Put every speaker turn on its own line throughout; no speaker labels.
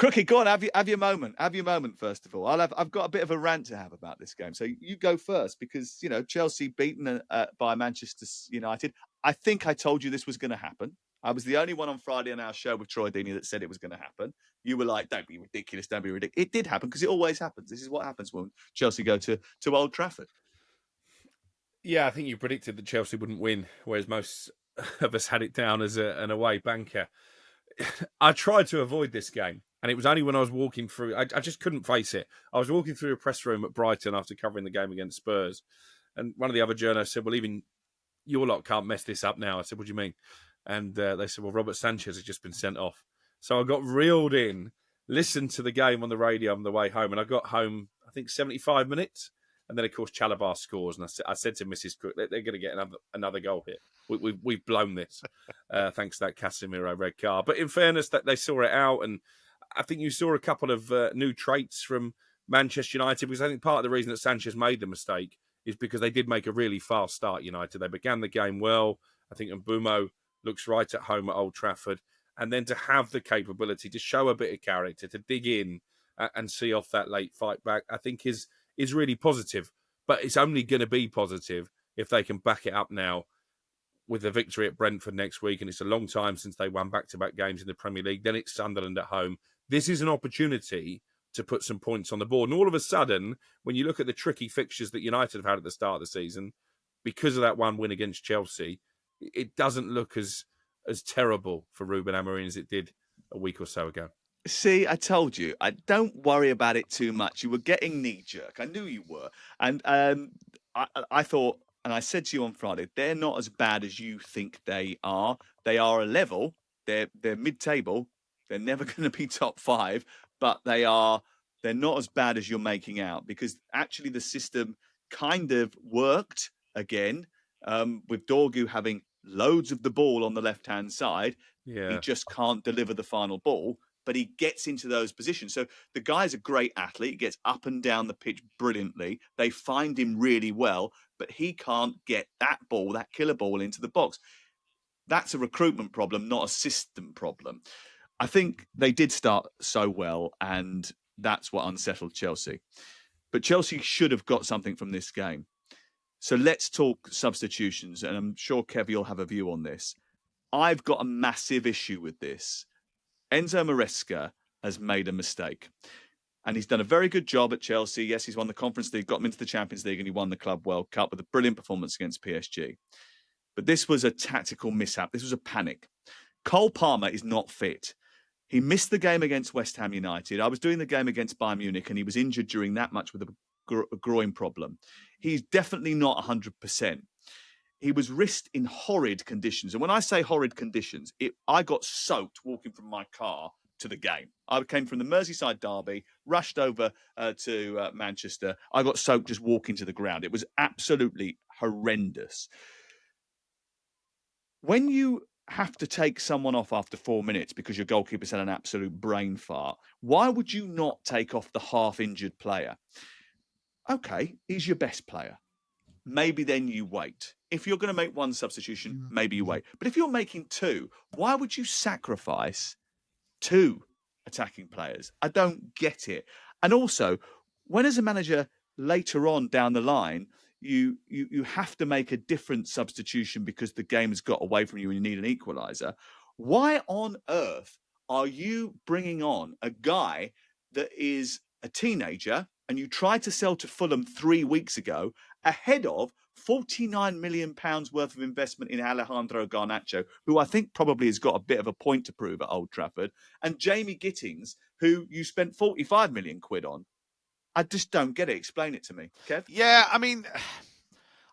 Crookie, go on, have your moment. Have your moment first of all. I've got a bit of a rant to have about this game, so you go first because Chelsea beaten by Manchester United. I think I told you this was going to happen. I was the only one on Friday on our show with Troy Deeney that said it was going to happen. You were like, "Don't be ridiculous, don't be ridiculous." It did happen because it always happens. This is what happens when Chelsea go to Old Trafford.
Yeah, I think you predicted that Chelsea wouldn't win, whereas most of us had it down as an away banker. I tried to avoid this game, and it was only when I was walking through. I just couldn't face it. I was walking through a press room at Brighton after covering the game against Spurs, and one of the other journalists said, "Well, even your lot can't mess this up now." I said, "What do you mean?" And they said, "Well, Robert Sanchez has just been sent off." So I got reeled in, listened to the game on the radio on the way home, and I got home, I think, 75 minutes. And then, of course, Chalabar scores. And I said to Mrs. Cook, they're going to get another goal here. We've blown this, thanks to that Casemiro red card. But in fairness, that they saw it out. And I think you saw a couple of new traits from Manchester United, because I think part of the reason that Sanchez made the mistake is because they did make a really fast start, United. They began the game well. I think Mbeumo looks right at home at Old Trafford. And then to have the capability to show a bit of character, to dig in and see off that late fight back, I think is really positive. But it's only going to be positive if they can back it up now with a victory at Brentford next week. And it's a long time since they won back-to-back games in the Premier League. Then it's Sunderland at home. This is an opportunity to put some points on the board. And all of a sudden, when you look at the tricky fixtures that United have had at the start of the season, because of that one win against Chelsea, it doesn't look as terrible for Ruben Amorim as it did a week or so ago.
See, I told you. I don't worry about it too much. You were getting knee-jerk. I knew you were. And I thought, and I said to you on Friday, they're not as bad as you think they are. They are a level. They're mid-table. They're never going to be top 5, but they're not as bad as you're making out, because actually the system kind of worked again, with Dorgu having loads of the ball on the left-hand side.
Yeah.
He just can't deliver the final ball, but he gets into those positions. So the guy's a great athlete. He gets up and down the pitch brilliantly. They find him really well, but he can't get that ball, that killer ball, into the box. That's a recruitment problem, not a system problem. I think they did start so well, and that's what unsettled Chelsea. But Chelsea should have got something from this game. So let's talk substitutions, and I'm sure Kev, you'll have a view on this. I've got a massive issue with this. Enzo Maresca has made a mistake, and he's done a very good job at Chelsea. Yes, he's won the Conference League, got him into the Champions League, and he won the Club World Cup with a brilliant performance against PSG. But this was a tactical mishap. This was a panic. Cole Palmer is not fit. He missed the game against West Ham United. I was doing the game against Bayern Munich, and he was injured during that match with a groin problem. He's definitely not 100%. He was risked in horrid conditions. And when I say horrid conditions, I got soaked walking from my car to the game. I came from the Merseyside derby, rushed over to Manchester. I got soaked just walking to the ground. It was absolutely horrendous. When you have to take someone off after 4 minutes because your goalkeeper's had an absolute brain fart, why would you not take off the half-injured player? Okay, he's your best player. Maybe then you wait. If you're going to make one substitution, maybe you wait. But if you're making 2, why would you sacrifice 2 attacking players? I don't get it. And also, when as a manager later on down the line, you have to make a different substitution because the game has got away from you and you need an equaliser, why on earth are you bringing on a guy that is a teenager and you tried to sell to Fulham 3 weeks ago ahead of £49 million worth of investment in Alejandro Garnacho, who I think probably has got a bit of a point to prove at Old Trafford, and Jamie Gittings, who you spent 45 million quid on? I just don't get it. Explain it to me, Kev.
Yeah, I mean,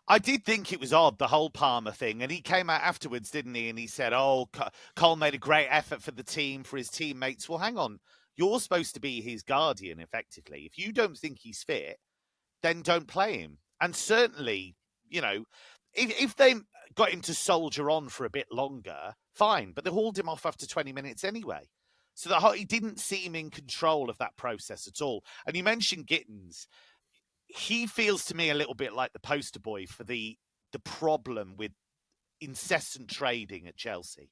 I did think it was odd, the whole Palmer thing. And he came out afterwards, didn't he? And he said, Cole made a great effort for the team, for his teammates. Well, hang on. You're supposed to be his guardian, effectively. If you don't think he's fit, then don't play him. And certainly, if they got him to soldier on for a bit longer, fine. But they hauled him off after 20 minutes anyway. So he didn't seem in control of that process at all. And you mentioned Gittins. He feels to me a little bit like the poster boy for the problem with incessant trading at Chelsea.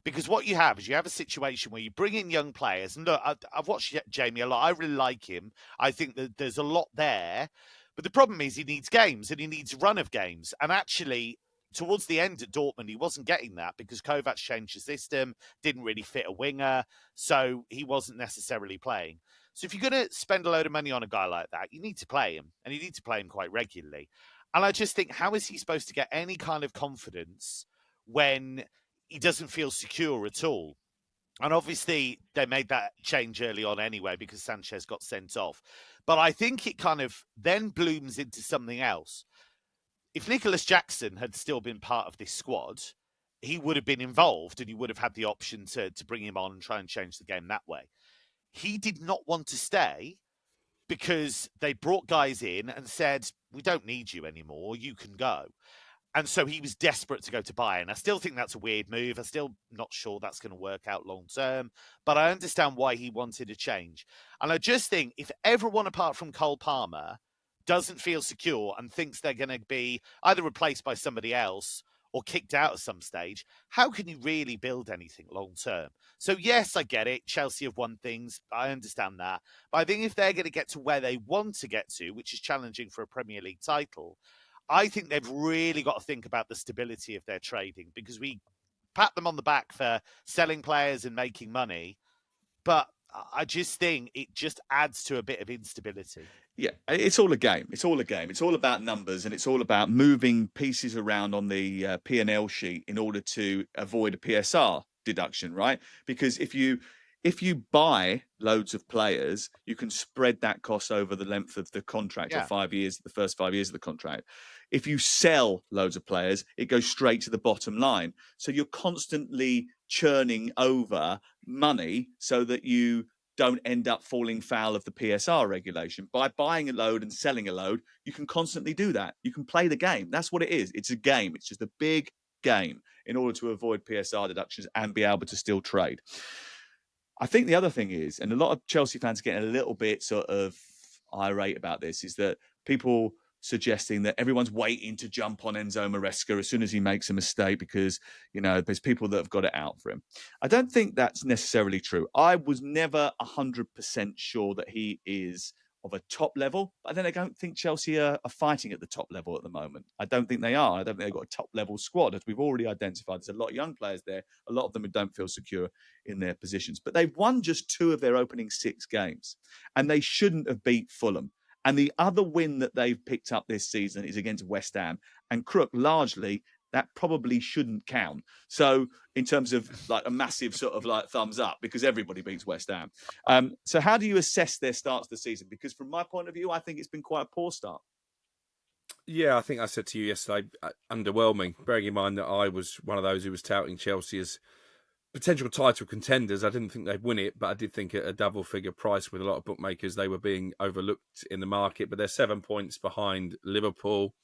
Because what you have is you have a situation where you bring in young players. And look, I've watched Jamie a lot. I really like him. I think that there's a lot there. But the problem is he needs games and he needs a run of games. And actually, towards the end at Dortmund, he wasn't getting that because Kovac changed the system, didn't really fit a winger. So he wasn't necessarily playing. So if you're going to spend a load of money on a guy like that, you need to play him. And you need to play him quite regularly. And I just think, how is he supposed to get any kind of confidence when he doesn't feel secure at all? And obviously, they made that change early on anyway because Sanchez got sent off. But I think it kind of then blooms into something else. If Nicholas Jackson had still been part of this squad, he would have been involved and he would have had the option to bring him on and try and change the game that way. He did not want to stay because they brought guys in and said, we don't need you anymore, you can go. And so he was desperate to go to Bayern. I still think that's a weird move. I'm still not sure that's going to work out long term, but I understand why he wanted a change. And I just think if everyone apart from Cole Palmer doesn't feel secure and thinks they're going to be either replaced by somebody else or kicked out at some stage, how can you really build anything long term? So yes, I get it. Chelsea have won things. I understand that. But I think if they're going to get to where they want to get to, which is challenging for a Premier League title, I think they've really got to think about the stability of their trading, because we pat them on the back for selling players and making money. But I just think it just adds to a bit of instability.
Yeah, it's all a game. It's all a game. It's all about numbers, and it's all about moving pieces around on the P&L sheet in order to avoid a PSR deduction, right? Because if you buy loads of players, you can spread that cost over the length of the contract, or 5 years, the first 5 years of the contract. If you sell loads of players, it goes straight to the bottom line. So you're constantly churning over money so that you don't end up falling foul of the PSR regulation. By buying a load and selling a load, you can constantly do that. You can play the game. That's what it is. It's a game. It's just a big game in order to avoid PSR deductions and be able to still trade. I think the other thing is, and a lot of Chelsea fans are getting a little bit sort of irate about this, is that people suggesting that everyone's waiting to jump on Enzo Maresca as soon as he makes a mistake because, you know, there's people that have got it out for him. I don't think that's necessarily true. I was never 100% sure that he is of a top level, but then I don't think Chelsea are fighting at the top level at the moment. I don't think they are. I don't think they've got a top level squad, as we've already identified. There's a lot of young players there, a lot of them who don't feel secure in their positions. But they've won just 2 of their opening 6 games, and they shouldn't have beat Fulham. And the other win that they've picked up this season is against West Ham. And Crook, largely, that probably shouldn't count. So in terms of like a massive sort of like thumbs up, because everybody beats West Ham. So how do you assess their starts the season? Because from my point of view, I think it's been quite a poor start.
Yeah, I think I said to you yesterday, underwhelming, bearing in mind that I was one of those who was touting Chelsea as potential title contenders. I didn't think they'd win it, but I did think at a double-figure price with a lot of bookmakers, they were being overlooked in the market. But they're 7 points behind Liverpool.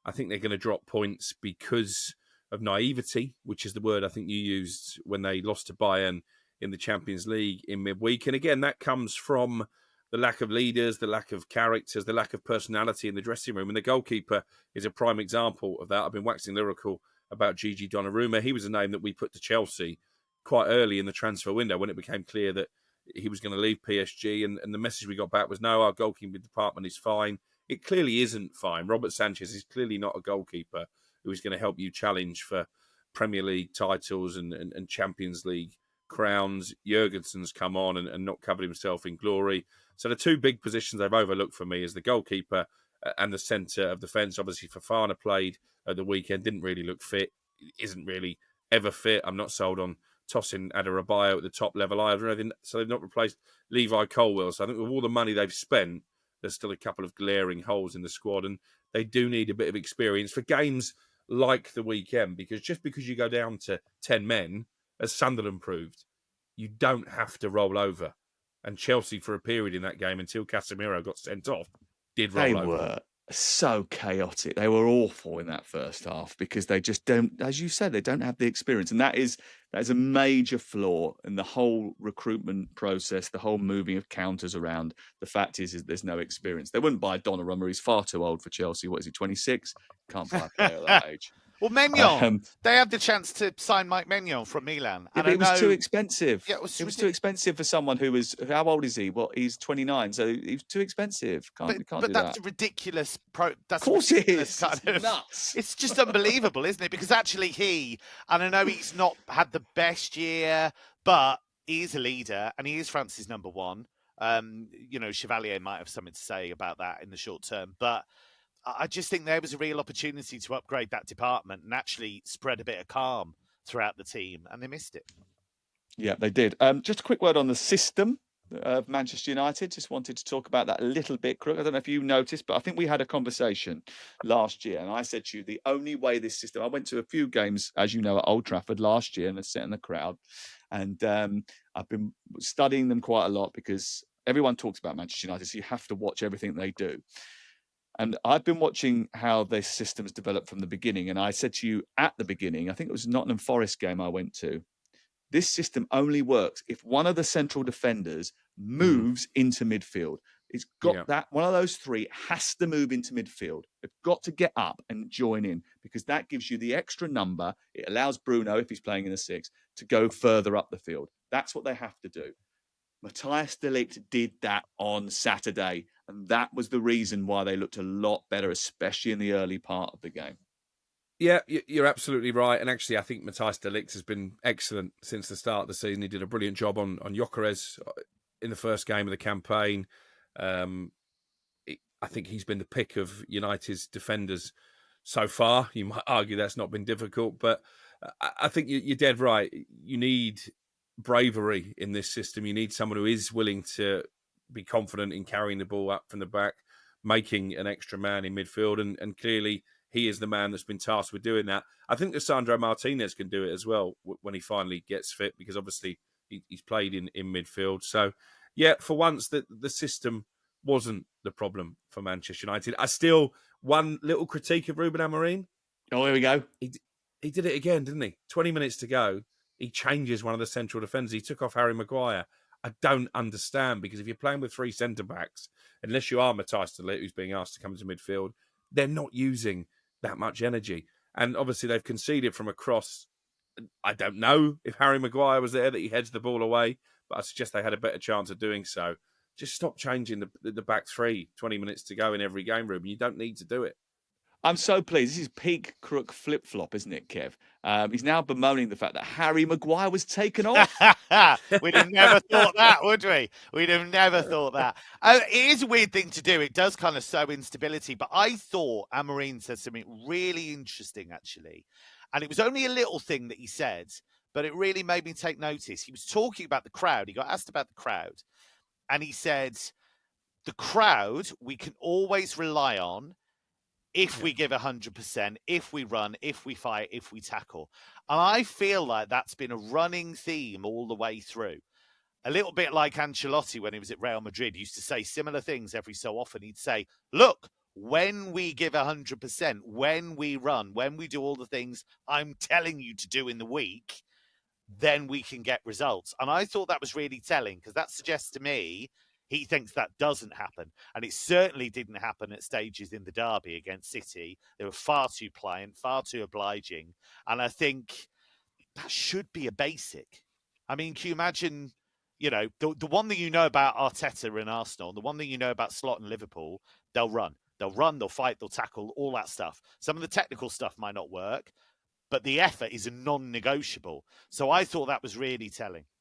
I think they're going to drop points because of naivety, which is the word I think you used when they lost to Bayern in the Champions League in midweek. And again, that comes from the lack of leaders, the lack of characters, the lack of personality in the dressing room. And the goalkeeper is a prime example of that. I've been waxing lyrical about Gigi Donnarumma. He was a name that we put to Chelsea quite early in the transfer window when it became clear that he was going to leave PSG. And the message we got back was, no, our goalkeeping department is fine. It clearly isn't fine. Robert Sanchez is clearly not a goalkeeper who is going to help you challenge for Premier League titles and Champions League crowns. Jurgensen's come on and not covered himself in glory. So the 2 big positions they've overlooked for me is the goalkeeper and the centre of defence. Obviously, Fofana played at the weekend, didn't really look fit, isn't really ever fit. I'm not sold on tossing Adarabioyo at the top level either. So they've not replaced Levi Colwill. So I think with all the money they've spent, there's still a couple of glaring holes in the squad, and they do need a bit of experience for games like the weekend, because just because you go down to 10 men, as Sunderland proved, you don't have to roll over. And Chelsea, for a period in that game, until Casemiro got sent off, did roll over.
They were so chaotic. They were awful in that first half because they just don't, as you said, they don't have the experience. And that is a major flaw in the whole recruitment process, the whole moving of counters around. The fact is there's no experience. They wouldn't buy Donnarumma. He's far too old for Chelsea. What is he, 26? Can't buy a player at that age.
Well, Maignan, they had the chance to sign Mike Maignan from Milan.
Yeah,
And
but it was
I know,
too expensive.
Yeah, it was
too expensive for someone who was, how old is he? Well, he's 29, so he was too expensive. We can't
but
do
that's
that.
a ridiculous
Of course it
ridiculous
is.
kind
It's
of
nuts.
It's just unbelievable, isn't it? Because actually and I know he's not had the best year, but he is a leader and he is France's number one. Chevalier might have something to say about that in the short term, but I just think there was a real opportunity to upgrade that department and actually spread a bit of calm throughout the team, and they missed it.
Yeah, they did. Just a quick word on the system of Manchester United. Just wanted to talk about that a little bit, Crook. I don't know if you noticed, but I think we had a conversation last year, and I said to you, the only way this system. I went to a few games, as you know, at Old Trafford last year, and I sat in the crowd, and I've been studying them quite a lot because everyone talks about Manchester United, so you have to watch everything they do. And I've been watching how this system has developed from the beginning. And I said to you at the beginning, I think it was Nottingham Forest game I went to, this system only works if one of the central defenders moves into midfield. It's got that one of those three has to move into midfield. They've got to get up and join in because that gives you the extra number. It allows Bruno, if he's playing in the six, to go further up the field. That's what they have to do. Matthijs de Ligt did that on Saturday, and that was the reason why they looked a lot better, especially in the early part of the game.
Yeah, you're absolutely right. And actually, I think Matthijs de Ligt has been excellent since the start of the season. He did a brilliant job on Gyökeres in the first game of the campaign. I think he's been the pick of United's defenders so far. You might argue that's not been difficult, but I think you're dead right. You need bravery in this system. You need someone who is willing to be confident in carrying the ball up from the back, making an extra man in midfield, and clearly he is the man that's been tasked with doing that. I think that Sandro Martinez can do it as well when he finally gets fit, because obviously he's played in midfield. So, yeah, for once, the system wasn't the problem for Manchester United. One little critique of Ruben Amorim.
Oh, here we go.
He did it again, didn't he? 20 minutes to go. He changes one of the central defenders. He took off Harry Maguire. I don't understand, because if you're playing with three centre-backs, unless you are Matthijs de Ligt, who's being asked to come into midfield, they're not using that much energy. And obviously they've conceded from a cross. I don't know if Harry Maguire was there that he heads the ball away, but I suggest they had a better chance of doing so. Just stop changing the back three 20 minutes to go in every game, Ruben. You don't need to do it.
I'm so pleased. This is peak Crook flip-flop, isn't it, Kev? He's now bemoaning the fact that Harry Maguire was taken off.
We'd have never thought that, would we? We'd have never thought that. It is a weird thing to do. It does kind of sow instability. But I thought Amorim said something really interesting, actually. And it was only a little thing that he said, but it really made me take notice. He was talking about the crowd. He got asked about the crowd. And he said, the crowd we can always rely on if we give 100%, if we run, if we fight, if we tackle. And I feel like that's been a running theme all the way through. A little bit like Ancelotti when he was at Real Madrid, he used to say similar things every so often. He'd say, look, when we give 100%, when we run, when we do all the things I'm telling you to do in the week, then we can get results. And I thought that was really telling, because that suggests to me he thinks that doesn't happen. And it certainly didn't happen at stages in the derby against City. They were far too pliant, far too obliging. And I think that should be a basic. I mean, can you imagine, the one thing you know about Arteta and Arsenal, the one thing you know about Slot and Liverpool, they'll run. They'll run, they'll fight, they'll tackle, all that stuff. Some of the technical stuff might not work, but the effort is a non-negotiable. So I thought that was really telling.